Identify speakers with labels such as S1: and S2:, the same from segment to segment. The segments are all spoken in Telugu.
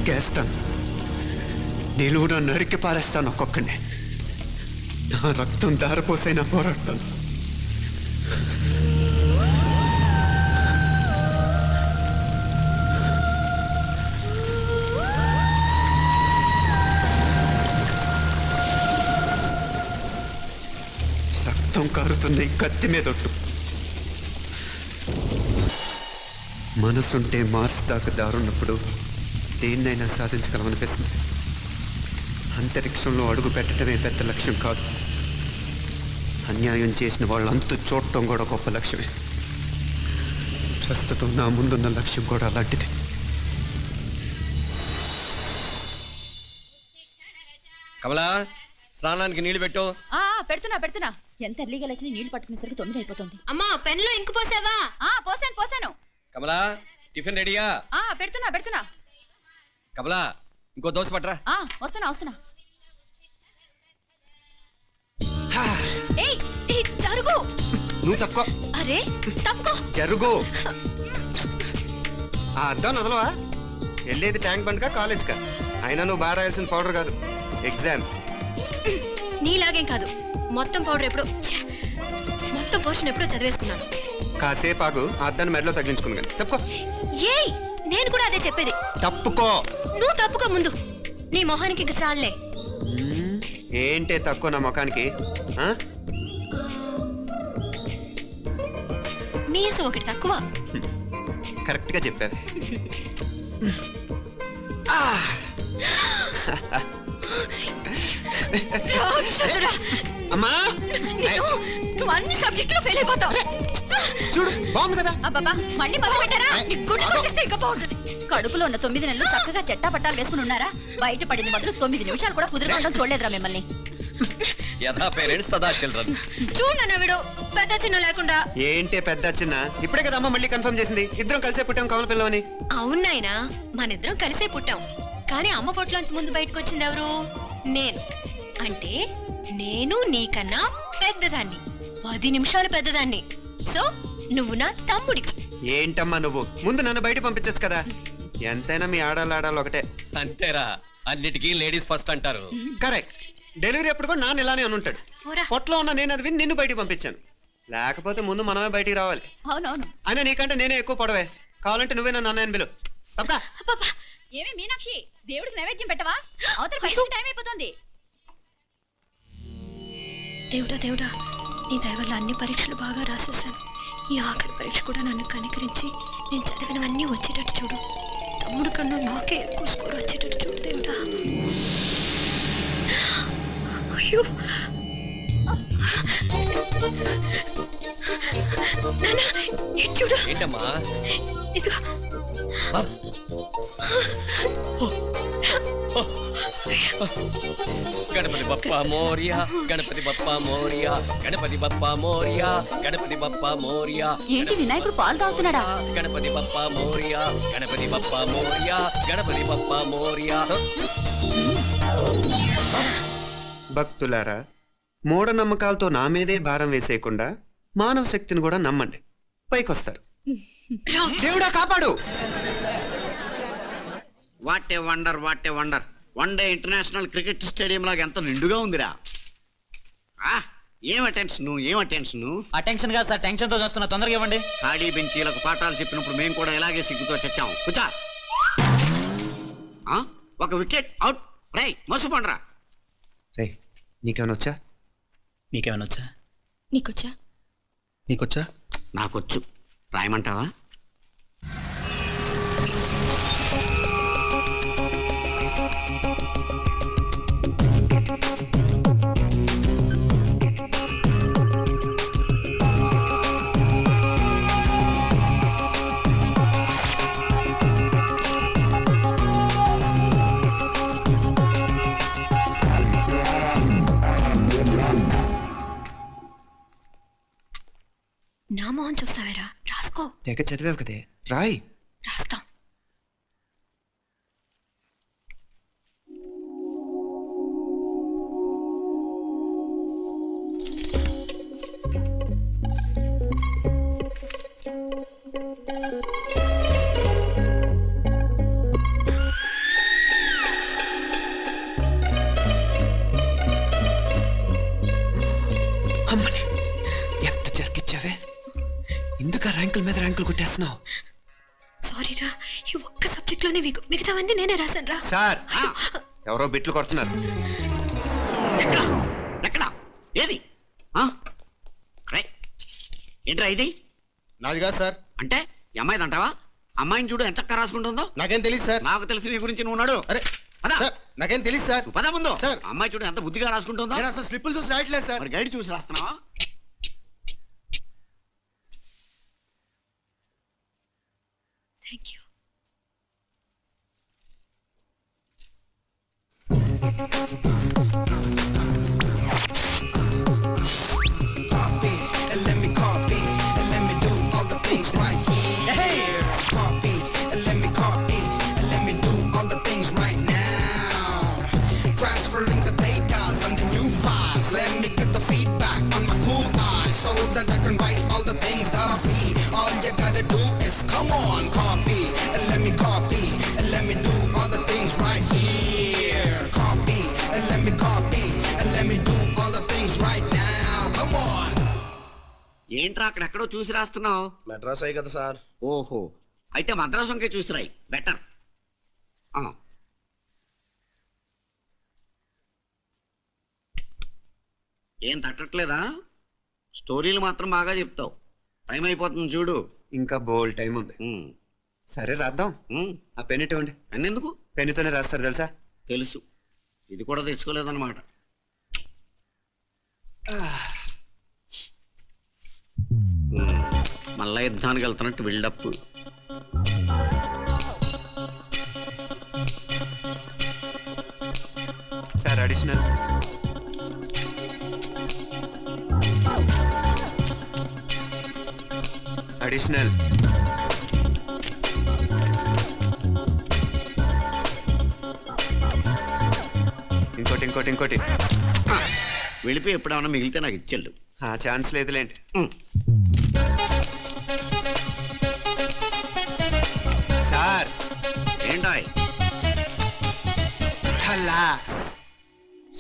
S1: నరికేస్తాను. నిలువున నరికి పారేస్తాను ఒక్కొక్కడిని. నా రక్తం దారిపోసైనా పోరాడతాను. రక్తం కారుతుంది కత్తి మీదొట్టు. మనసుంటే మార్స్ దాకా దారున్నప్పుడు దేన్నైనా సాధించగలమనిపిస్తుంది. అంతరిక్షంలో అడుగు పెట్టడమే పెద్ద లక్ష్యం కాదు. అన్యాయం చేసిన వాళ్ళంతా చూడటం కూడా గొప్ప లక్ష్యమే. ప్రస్తుతం నా ముందున్న లక్ష్యం కూడా అలాంటిది.
S2: కమలా, స్నానానికి నీళ్లు పెట్టు.
S3: పెడుతున్నా. ఎంత ఎర్లీగా లేచిన నీళ్లు పట్టుకునేసరికి 9 అయిపోతుంది.
S4: అమ్మా, పెన్లో ఇంకు పోసావా?
S3: పోసాను.
S2: కమలా, టిఫిన్ రెడీయా?
S3: పెడుతున్నా.
S2: కమలా, ఇంకో దోశ పట్టరా.
S3: వస్తున్నా. జరుగు.
S1: నువ్వు తప్పుకో.
S3: అరే తప్పుకో.
S1: జరుగు. అర్థం నదలవా? వెళ్ళేది ట్యాంక్ బండ్కా కాలేజ్కా? అయినా నువ్వు బాగా రాయాల్సిన పౌడర్ కాదు, ఎగ్జామ్.
S4: నీలాగేం కాదు. మొత్తం పౌడర్ ఎప్పుడో, మొత్తం పోర్షన్ ఎప్పుడో చదివేసుకున్నాను.
S1: కాసేపు ఆగు, అద్దాన్ని మెడలో తగిలించుకుంది కానీ. తప్పుకో.
S4: ఏయ్, నేను కూడా అదే చెప్పేది.
S1: తప్పుకో.
S4: నువ్వు తప్పుకో ముందు. నీ మొహానికి ఇంక చాలే.
S1: ఏంటే తక్కువ నా ముఖానికి?
S4: మీసు ఒకటి తక్కువ.
S1: కరెక్ట్ గా చెప్పారు. అమ్మా,
S3: నువ్వు అన్ని సబ్జెక్టులో ఫెయిల్ అయిపోతావు.
S1: చూడు, బాగుంది కదా?
S3: అబ్బా, మళ్ళీ మొదలు పెట్టారా? ఇంకా బాగుంటుంది. కడుపులో ఉన్న 9 నెలలు చక్కగా చెట్టా పట్టాలు వేసుకుని ఉన్నారా? బయట పడింది మొదలు 9 నిమిషాలు కూడా కుదురుకోవడం చూడలేదురా మిమ్మల్ని.
S4: చూడు నవ్విడు, పెద్ద చిన్న లేకుండా.
S1: ఏంటే పెద్ద చిన్న? ఇప్పుడే కదా అమ్మ మళ్ళీ కన్ఫర్మ్ చేసింది, ఇద్దరం కలిసే పుట్టాం కమల పిల్లవని.
S4: అవునాయనా, మనిద్దరం కలిసే పుట్టాం. కానీ అమ్మ పొట్లోంచి ముందు బయటకు వచ్చింది ఎవరు? నేను. అంటే నేను నీకన్నా పెద్దదాన్ని, 10 నిమిషాలు పెద్దదాన్ని. సో నువ్వు నా తమ్ముడి.
S1: ఏంటమ్మా నువ్వు? ముందు నన్ను బయట పంపించచ్చు కదా. ఎంతైనా మీ ఆడాలి ఒకటే.
S2: అంతేరా, అన్నిటికీ లేడీస్ ఫస్ట్ అంటారు.
S1: కరెక్ట్. డెలివరీ అప్పుడు కూడా నాన్న ఇలానే అనుంటాడు. పొట్టలో ఉన్న నేను అది విని నిన్ను బయటికి పంపించాను. లేకపోతే ముందు మనమే బయటికి రావాలి.
S3: అవునవును.
S1: అయినా నీకంటే నేనే ఎక్కువ పొడవే. కావాలంటే నువ్వే నన్ను అన్నయ్యను పిలు. తప్పా?
S3: ఏమి మీనాక్షి, దేవుడికి నైవేద్యం పెట్టవా? అవతల పరీక్ష టైం అయిపోతుంది.
S4: దేవుడా, నీ దయ వల్ల అన్ని పరీక్షలు బాగా రాసేసాను. ఈ ఆఖరి పరీక్ష కూడా నన్ను కనికరించి నేను చదివినవన్నీ వచ్చేటట్టు చూడు. తమ్ముడు కన్నా నాకే ఎక్కువ స్కోర్ వచ్చేటట్టు చూడు దేవుడా. అయ్యో చూడు.
S2: ఏంటమ్మా?
S4: ఇదిగో.
S2: గణపతి బప్పా మోరియా, గణపతి బప్పా మోరియా, గణపతి బప్పా మోరియా, గణపతి బప్పా మోరియా.
S3: ఏంటి వినాయకుడు పాలు తాగుతున్నాడా?
S2: గణపతి బప్పా మోరియా, గణపతి బప్పా మోరియా, గణపతి బప్పా మోరియా.
S1: భక్తులారా, మూఢనమ్మకాలతో నా మీదే భారం వేసేయకుండా మానవ శక్తిని కూడా నమ్మండి, పైకొస్తారు. దేవుడా కాపాడు.
S5: What a wonder. One day international cricket stadium లాగా ఎంత నిండుగా ఉందిరా. ఏం అటెన్షన్?
S6: అటెన్షన్ కాదు సార్, టెన్షన్ తో చూస్తున్నా. తొందరగా ఇవ్వండి.
S5: ఖాళీ బెంచీలకు పాఠాలు చెప్పినప్పుడు మేము కూడా ఇలాగే సిగ్గుతో చచ్చాం. కూర్చో. ఒక వికెట్ అవుట్. రై మసు పండ్రా.
S1: రే, నీకేమైనా వచ్చా?
S6: నీకేమైనా వచ్చా?
S1: నీకొచ్చా?
S5: నాకొచ్చు. రాయమంటావా?
S4: నా మోహన్ చూస్తావేరా? రాసుకో.
S1: తెగ చదివావు కదే, రాయ్.
S4: రాస్తాం.
S1: ర్యాంకుల మీద ర్యాంకులు కొట్టేస్తున్నావు.
S4: సారీ రా, ఈ ఒక్క సబ్జెక్ట్ లోనే వీకు, మిగతావన్నీ నేనే రాశాను రా.
S1: సార్ ఎవరో బిట్లు కొడుతున్నారు.
S5: ఎక్కడ ఎక్కడ ఏది ఏంట్రా ఇది?
S7: నాది కాదు సార్.
S5: అంటే ఈ అమ్మాయిది అంటావా? అమ్మాయిని చూడు ఎంత చక్కగా రాసుకుంటుందో.
S7: నాకేం తెలియదు సార్.
S5: నాకు తెలిసి నీ గురించి నువ్వు ఉన్నాడు.
S7: అరే
S5: పద.
S7: సార్, నాకేం తెలియదు సార్.
S5: పద ముందు.
S7: సార్.
S5: అమ్మాయి చూడు ఎంత బుద్ధిగా రాసుకుంటుందో.
S7: నేను అసలు స్లిప్పులు చూసి రాయట్లేదు సార్.
S5: మరి గైడ్ చూసి రాస్తున్నావా?
S4: Thank you.
S5: ఏంట్రా అక్కడెక్కడో చూసి రాస్తున్నావు?
S7: మెడ్రాస్ అయ్యి కదా సార్.
S5: ఓహో, అయితే మద్రాసంకే చూసి రాయి, బెటర్. ఏం తట్టట్లేదా? స్టోరీలు మాత్రం బాగా చెప్తావు. టైం అయిపోతుంది చూడు.
S1: ఇంకా బోల్ టైం ఉంది. సరే రాద్దాం. ఆ పెన్ ఇవ్వండి.
S5: పెన్ ఎందుకు?
S1: పెన్నుతోనే రాస్తారు తెలుసా?
S5: తెలుసు. ఇది కూడా తెచ్చుకోలేదన్నమాట. మళ్ళా యుద్ధానికి వెళ్తున్నట్టు బిల్డప్.
S1: Sir additional. అడిషనల్. ఇంకోటి ఇంకోటి ఇంకోటి.
S5: వెళ్ళిపోయి ఎప్పుడేమన్నా మిగిలితే నాకు ఇచ్చెళ్ళు.
S1: ఛాన్స్ లేదులేండి. సార్
S5: ఏంటాయ్?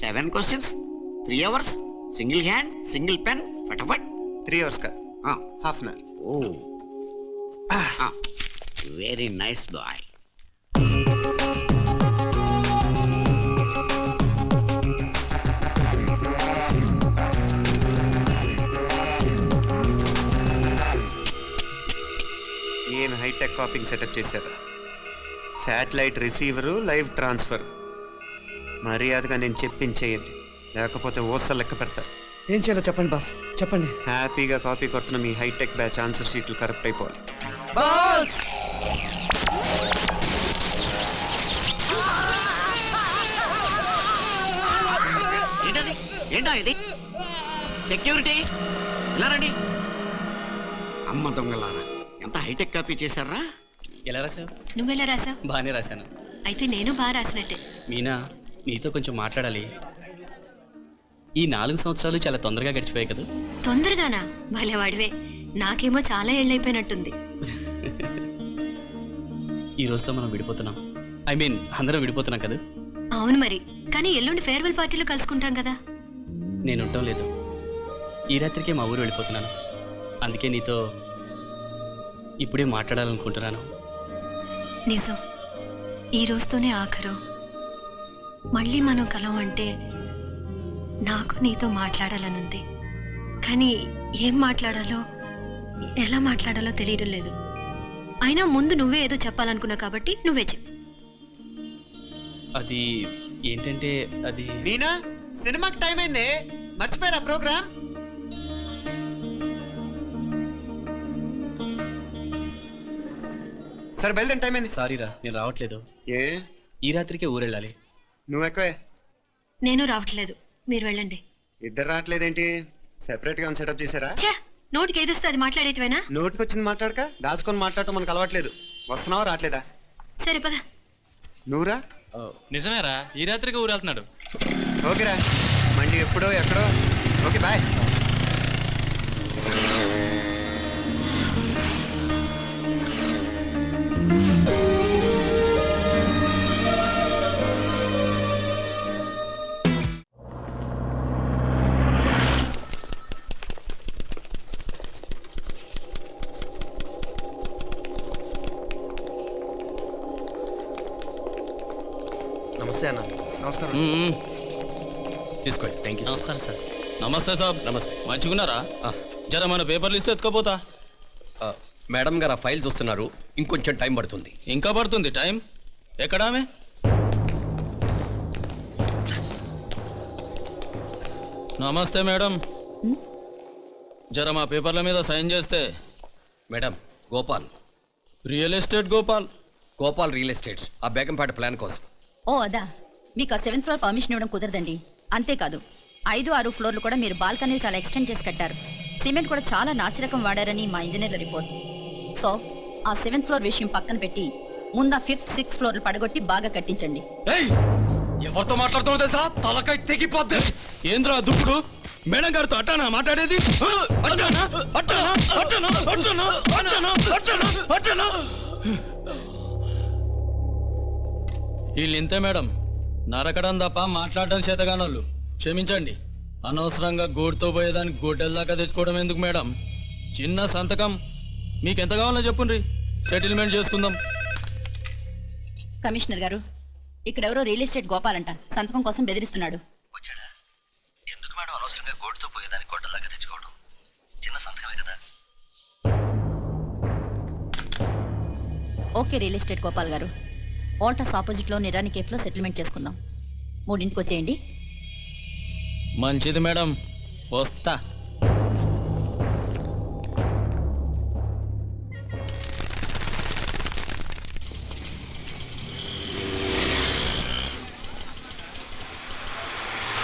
S5: 7 questions, 3 hours, single hand, single pen, ఫటాఫట్.
S1: 3 hours కాదు, half an hour.
S5: Oh very nice boy.
S1: ఏం హైటెక్ కాపింగ్ సెటప్ చేశారు. Satellite receiver, live transfer. మర్యాదగా నేను చెప్పించేయండి, లేకపోతే ఓసలు లెక్క పెడతారు.
S8: ఏం చేయాలో చెప్పండి బాస్, చెప్పండి.
S1: హ్యాపీగా కాపీ కొడుతున్న మీ హైటెక్ బ్యాచ్ ఆన్సర్ షీట్లు కరెక్ట్ అయిపోవాలి.
S8: బాస్
S5: ఏంటది? ఏంటా ఇది? సెక్యూరిటీ ఇలా రండి. అమ్మ దొంగలారా, ఎంత హైటెక్ కాపీ చేశారా?
S2: ఎలా రాసావు?
S4: నువ్వెలా రాసావు?
S2: బాగానే రాశాను.
S4: అయితే నేను బాగా రాసినట్టే.
S2: మీనా, నీతో కొంచెం మాట్లాడాలి. ఈ 4 సంవత్సరాలు చాలా తొందరగా గడిచిపోయాయి కదా?
S4: తొందరగానా? భలేవాడివే. నాకేమో చాలా ఏళ్ళైపోయినట్టుంది.
S2: ఈ రోజుతో మనం విడిపోతున్నాం. ఐ మీన్ అందరం విడిపోతున్నాం కదా?
S4: అవును మరి, కానీ ఎల్లుండి ఫేర్వెల్ పార్టీలో కలుసుకుంటాం కదా.
S2: నేను ఉండటం లేదు. ఈ రాత్రికే మా ఊరు వెళ్ళిపోతున్నాను. అందుకే నీతో ఇప్పుడే మాట్లాడాలనుకుంటున్నాను.
S4: నిజం, ఈ రోజుతోనే ఆఖరు. మళ్ళీ మనం కలం అంటే నాకు నీతో మాట్లాడాలనుంది. కానీ ఏం మాట్లాడాలో, ఎలా మాట్లాడాలో తెలియడం లేదు. అయినా ముందు నువ్వే ఏదో చెప్పాలనుకున్నావు కాబట్టి నువ్వే చెప్పు.
S2: అది ఏంటంటే అది
S1: మీనా, సినిమాకి టైం అయింది, మర్చిపోయారా ప్రోగ్రామ్? సరే బయలుదేరి, టైం అయింది.
S2: సారీరా, నేను రావట్లేదు.
S1: ఏ?
S2: ఈ రాత్రికే ఊరు వెళ్ళాలి.
S1: నువ్వు ఎక్కువే.
S4: నేను రావట్లేదు, మీరు వెళ్ళండి.
S1: ఇద్దరు రావట్లేదేంటి? సెపరేట్ గా సెటప్ చేశారా?
S4: ఛే, నోటికి ఏదొస్తే అది మాట్లాడేటివేనా?
S1: నోటికి వచ్చింది మాట్లాడక దాచుకొని మాట్లాడటం మనకు అలవాట్లేదు. వస్తున్నావా రావట్లేదా?
S4: సరే పద.
S1: నువ్వురా.
S9: నిజమేరా, ఈ రాత్రికి ఊరు వెళ్తున్నాడు.
S1: ఓకేరా, మండి ఎప్పుడో ఎక్కడో. Okay bye.
S7: నమస్కారం
S10: తీసుకోండి. Thank you.
S2: నమస్కారం సార్.
S9: నమస్తే సాబ్.
S10: నమస్తే.
S9: మంచిగున్నారా? జర మన పేపర్లు ఇస్తే ఎత్తుకపోతా.
S10: మేడం గారు ఆ ఫైల్ చూస్తున్నారు, ఇంకొంచెం టైం పడుతుంది.
S9: ఇంకా పడుతుంది టైం. ఎక్కడామే? నమస్తే మేడం. జర మా పేపర్ల మీద సైన్ చేస్తే.
S10: Madam, Gopal
S9: real estate Gopal.
S10: Gopal real estates, ఆ బేగంపేట ప్లాన్ కోసం.
S3: ఓ అదా, మీకు ఆ 7th ఫ్లోర్ పర్మిషన్ ఇవ్వడం కుదరదండి. అంతేకాదు 5, 6 ఫ్లోర్లు కూడా మీరు బాల్కనీలు చాలా ఎక్స్టెండ్ చేసి కట్టారు. సిమెంట్ కూడా చాలా నాసిరకం వాడారని మా ఇంజనీర్ల రిపోర్ట్. సో ఆ 7th ఫ్లోర్ విషయం పక్కన పెట్టి ముందు ఆ 5th, 6th ఫ్లోర్లు పడగొట్టి బాగా కట్టించండి.
S9: ఎవరితో మాట్లాడుతున్నావు తెలుసా? తలకాయ తెగిపోద్ది. ఏంద్రా దుప్పుడు? మేడం గారితో అట్టానా మాట్లాడేది? అట్టానా? అట్టానా? అట్టానా? అట్టానా? అట్టానా? అట్టానా? అట్టానా? వీళ్ళు ఇంతే మేడం, నరకడం తప్ప మాట్లాడడం చేతగానోళ్ళు. క్షమించండి, అనవసరంగా గోడుతో పోయేదానికి గోటెల దాకా తెచ్చుకోవడం ఎందుకు మేడం? చిన్న సంతకం మీకు ఎంత కావాలో చెప్పుండ్రి, సెటిల్మెంట్ చేసుకుందాం.
S3: కమిషనర్ గారు, ఇక్కడెవరో రియల్ ఎస్టేట్ గోపాలంట సంతకం కోసం బెదిరిస్తున్నాడు.
S6: ఎందుకు మేడం అనవసరంగా గోటుతో పోయేదాన్ని గొడ్డలాగా తెచ్చుకోవడం? చిన్న సంతకమే కదా.
S3: ఓకే రియల్ ఎస్టేట్ గోపాల్ గారు, వాల్టస్ ఆపోజిట్లో నిరాని కేఫ్లో సెటిల్మెంట్ చేసుకుందాం. 3ంటికి వచ్చేయండి.
S9: మంచిది మేడం, వస్తా.